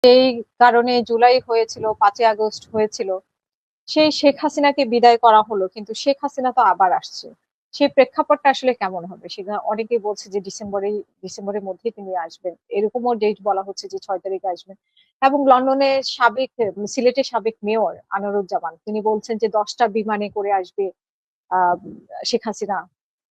এই কারণে জুলাই হয়েছিল, 5ই আগস্ট হয়েছিল। সেই শেখ হাসিনাকে বিদায় করা হলো, কিন্তু শেখ হাসিনা তো আবার আসছে। সেই প্রেক্ষাপটটা আসলে কেমন হবে? সেটা অনেকেই বলছে যে ডিসেম্বরের মধ্যেই তিনি আসবেন। এরকমও ডেট বলা হচ্ছে যে 6 তারিখে আসবেন। এবং লন্ডনের সিলেটের সাবেক মেয়র আনোয়ারুজ্জামান তিনি বলছেন যে 10টা বিমানে করে আসবে আহ শেখ হাসিনা।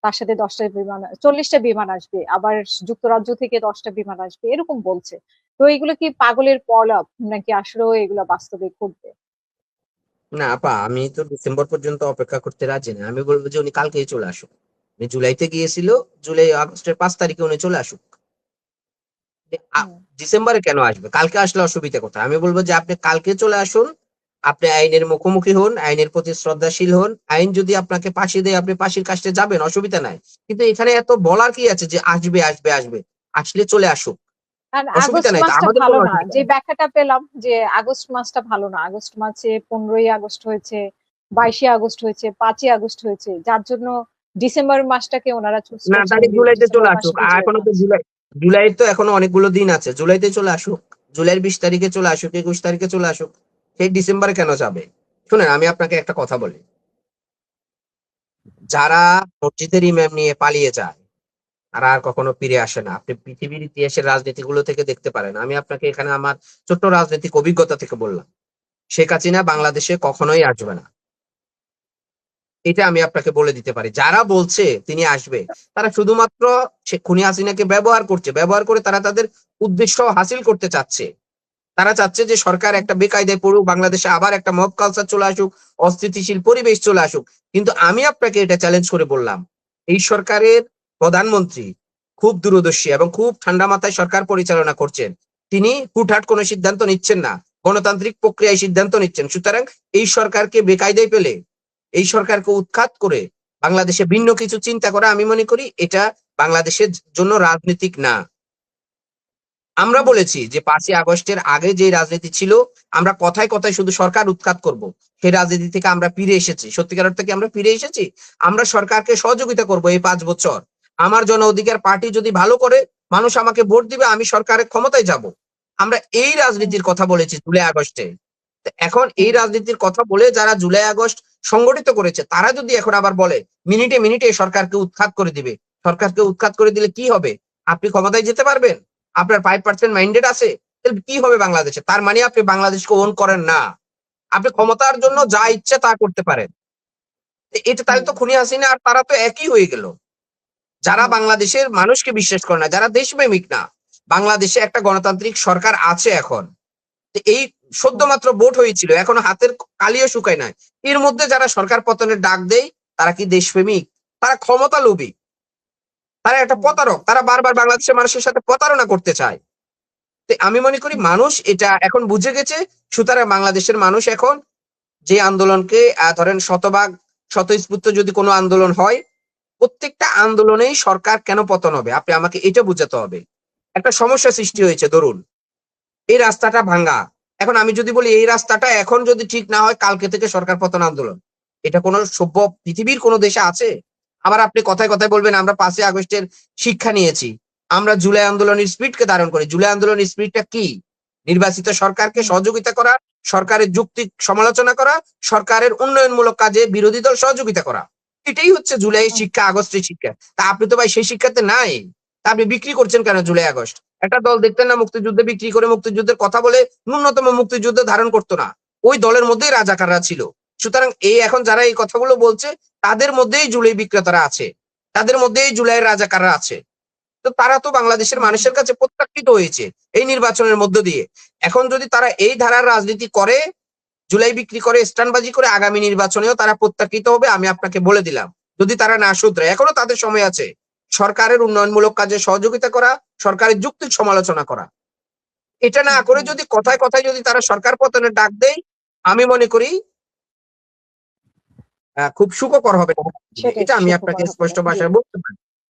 তার সাথে 10টা বিমান, 40টা বিমান আসবে, আবার যুক্তরাজ্য থেকে 10টা বিমান আসবে, এরকম বলছে। তো এগুলো কি পাগলের প্রলাপ, নাকি আসলেও এগুলো বাস্তবে ঘটবে? না আপা, আমি তো ডিসেম্বর পর্যন্ত অপেক্ষা করতে রাজি না। আমি বলবো যে উনি কালকেই চলে আসুক। উনি জুলাইতে গিয়েছিল, জুলাই আগস্টের 5 তারিখে উনি চলে আসুক। হুম। ডিসেম্বরে কেন আসবে? কালকে আসলে অসুবিধা কোথায়? আমি বলবো যে আপনি কালকে চলে আসুন। আপনি আইনের মুখোমুখি হন, আইনের প্রতি শ্রদ্ধাশীল হন। আইন যদি আপনাকে ফাঁসি দেয়, আপনি ফাঁসির কাছে যাবেন, অসুবিধা নাই। কিন্তু এখানে এত বলার কি আছে যে আসবে আসবে আসবে? আসলে চলে আসুক, আর অসুবিধা আগস্ট নাই তো, মাসটা আমাদের ভালো কোনো না, অসুবিধা যে নেই। ব্যাখ্যাটা পেলাম যে আগস্ট মাসটা ভালো না। আগস্ট মাসে 15ই আগস্ট হয়েছে, 22শে আগস্ট হয়েছে, 5ই আগস্ট হয়েছে, যার জন্য ডিসেম্বর মাসটাকে ওনারা চুজ না, করছেন, তাহলে জুলাইতে চলে ডিসেম্বর মাসে আসুক। বিজয়ের এখনো তো মাস। জুলাই তো এখনো অনেকগুলো দিন আছে, জুলাইতে চলে আসুক। জুলাইয়ের 20 তারিখে চলে আসুক, 21 তারিখে চলে আসুক। সেই ডিসেম্বরে কেন যাবে? শুনেন, আমি আপনাকে একটা কথা বলি। যারা মসজিদের ইমাম নিয়ে পালিয়ে যায়, তারা আর কখনো ফিরে আসে না। আপনি পৃথিবীর ইতিহাসের রাজনীতিগুলো থেকে দেখতে পারেন। আমি আপনাকে এখানে আমার ছোট্ট রাজনৈতিক অভিজ্ঞতা থেকে বললাম, শেখ হাসিনা বাংলাদেশে কখনোই আসবে না। এটা আমি আপনাকে বলে দিতে পারি। যারা বলছে তিনি আসবে, তারা শুধুমাত্র খুনি হাসিনাকে ব্যবহার করছে। ব্যবহার করে তারা তাদের উদ্দেশ্য হাসিল করতে চাচ্ছে। তারা চাচ্ছে যে সরকার একটা বেকায়দায় পড়ুক, বাংলাদেশে আবার একটা মব কালচার চলে আসুক, অস্থিতিশীল পরিবেশ চলে আসুক। কিন্তু আমি আপনাকে এটা চ্যালেঞ্জ করে বললাম, এই সরকারের প্রধানমন্ত্রী খুব দূরদর্শী এবং খুব ঠান্ডা মাথায় সরকার পরিচালনা করছেন। তিনি হুটহাট কোনো সিদ্ধান্ত নিচ্ছেন না, গণতান্ত্রিক প্রক্রিয়ায় সিদ্ধান্ত নিচ্ছেন। সুতরাং এই সরকারকে বেকায়দায় পেলে, এই সরকারকে উৎখাত করে বাংলাদেশে ভিন্ন কিছু চিন্তা করা, আমি মনে করি এটা বাংলাদেশের জন্য রাজনীতিক না। আমরা বলেছি যে 5ই আগস্টের আগে যে রাজনীতি ছিল, আমরা কথায় কথায় শুধু সরকার উৎখাত করব, সেই রাজনীতি থেকে আমরা ফিরে এসেছি। সত্যিকার অর্থে কি আমরা ফিরে এসেছি? আমরা সরকারকে সহযোগিতা করব এই 5 বছর। আমার জন অধিকার পার্টি যদি ভালো করে, মানুষ আমাকে ভোট দিবে, আমি সরকারের ক্ষমতায় যাব। আমরা এই হুম। রাজনীতির কথা বলেছি জুলাই আগস্টে। তো এখন এই হুম। রাজনীতির কথা বলে যারা জুলাই আগস্ট সংগঠিত করেছে, তারা যদি এখন আবার বলে মিনিটে মিনিটে সরকারকে উৎখাত করে দিবে, সরকারকে উৎখাত করে দিলে কি হবে? আপনি ক্ষমতায় যেতে পারবেন? আপনার 5% মাইন্ডেড আছে? তাহলে কি হবে বাংলাদেশে? তার মানে আপনি বাংলাদেশকে ওন করেন না। আপনি ক্ষমতার জন্য যা ইচ্ছে তা করতে পারেন। এটা তাহলে হুম। তো খুনি হাসিনা আর তারা তো একই হয়ে গেল। যারা হুম। বাংলাদেশের মানুষকে বিশ্বাস করে না, যারা দেশপ্রেমিক না। বাংলাদেশে একটা গণতান্ত্রিক সরকার আছে এখন। এই সদ্য হুম। মাত্র ভোট হয়েছিল, এখনো হাতের কালিও শুকায় নাই। এর মধ্যে যারা সরকার পতনের ডাক দেয়, তারা কি দেশপ্রেমিক? তারা ক্ষমতা লোভী, তারা একটা হুম। প্রতারক, তারা বারবার বাংলাদেশের মানুষের সাথে প্রতারণা করতে চায়। তো আমি মনে করি হুম। মানুষ এটা এখন বুঝে গেছে। সুতরাং বাংলাদেশের মানুষ এখন যে আন্দোলনকে ধরেন শতভাগ স্বতঃস্ফূর্ত যদি কোনো আন্দোলন হয়, প্রত্যেকটা আন্দোলনেই সরকার কেন পতন হবে আপনি আমাকে এটা বুঝাতে হবে। একটা সমস্যা সৃষ্টি হয়েছে, ধরুন এই রাস্তাটা ভাঙ্গা। এখন আমি যদি বলি এই রাস্তাটা এখন যদি ঠিক না হয়, কালকে থেকে সরকার পতন আন্দোলন, এটা কোনো সভ্য পৃথিবীর কোনো দেশে আছে? আবার আপনি কথায় কথায় বলবেন আমরা 5ই আগস্টের শিক্ষা নিয়েছি, আমরা জুলাই আন্দোলনের স্পিরিটকে ধারণ করি। জুলাই আন্দোলনের স্পিরিটটা কি? নির্বাচিত সরকারকে হুম। সহযোগিতা করা, সরকারের যুক্তি সমালোচনা করা, সরকারের উন্নয়নমূলক কাজে বিরোধী দল সহযোগিতা করা। এটাই হচ্ছে জুলাই হুম। শিক্ষা, আগস্টের শিক্ষা। তা আপনি তো ভাই সেই শিক্ষাতে নাই। তা আপনি বিক্রি করছেন কেন জুলাই আগস্ট? একটা দল দেখতেন না মুক্তিযুদ্ধে বিক্রি করে, মুক্তিযুদ্ধের কথা বলে ন্যূনতম মুক্তিযুদ্ধ ধারণ করতো না। ওই দলের মধ্যেই রাজাকাররা ছিল। সুতরাং এই এখন যারা এই কথাগুলো বলছে, তাদের মধ্যেই জুলাই বিক্রেতারা আছে, তাদের মধ্যেই জুলাইয়ের রাজাকাররা আছে। তো তারা তো বাংলাদেশের হুম। মানুষের কাছে প্রত্যাখ্যিত হয়েছে এই নির্বাচনের মধ্য দিয়ে। এখন যদি তারা এই ধারার রাজনীতি করে, জুলাই বিক্রি করে, স্টানবাজি করে, আগামী নির্বাচনেও তারা প্রত্যাখ্যিত হবে, আমি আপনাকে বলে দিলাম। যদি তারা না শুধরায়, এখনো তাদের সময় আছে সরকারের উন্নয়নমূলক কাজে সহযোগিতা করা, সরকারের যুক্তির সমালোচনা করা। এটা না হুম। করে হুম। যদি কথায় কথায় যদি তারা সরকার পতনের ডাক দেয়, আমি মনে করি খুব সুখকর হবে না। সেটাই এটা আমি আপনাকে সুখকর হবে স্পষ্ট না। জি। ভাষায় বলতে পারি।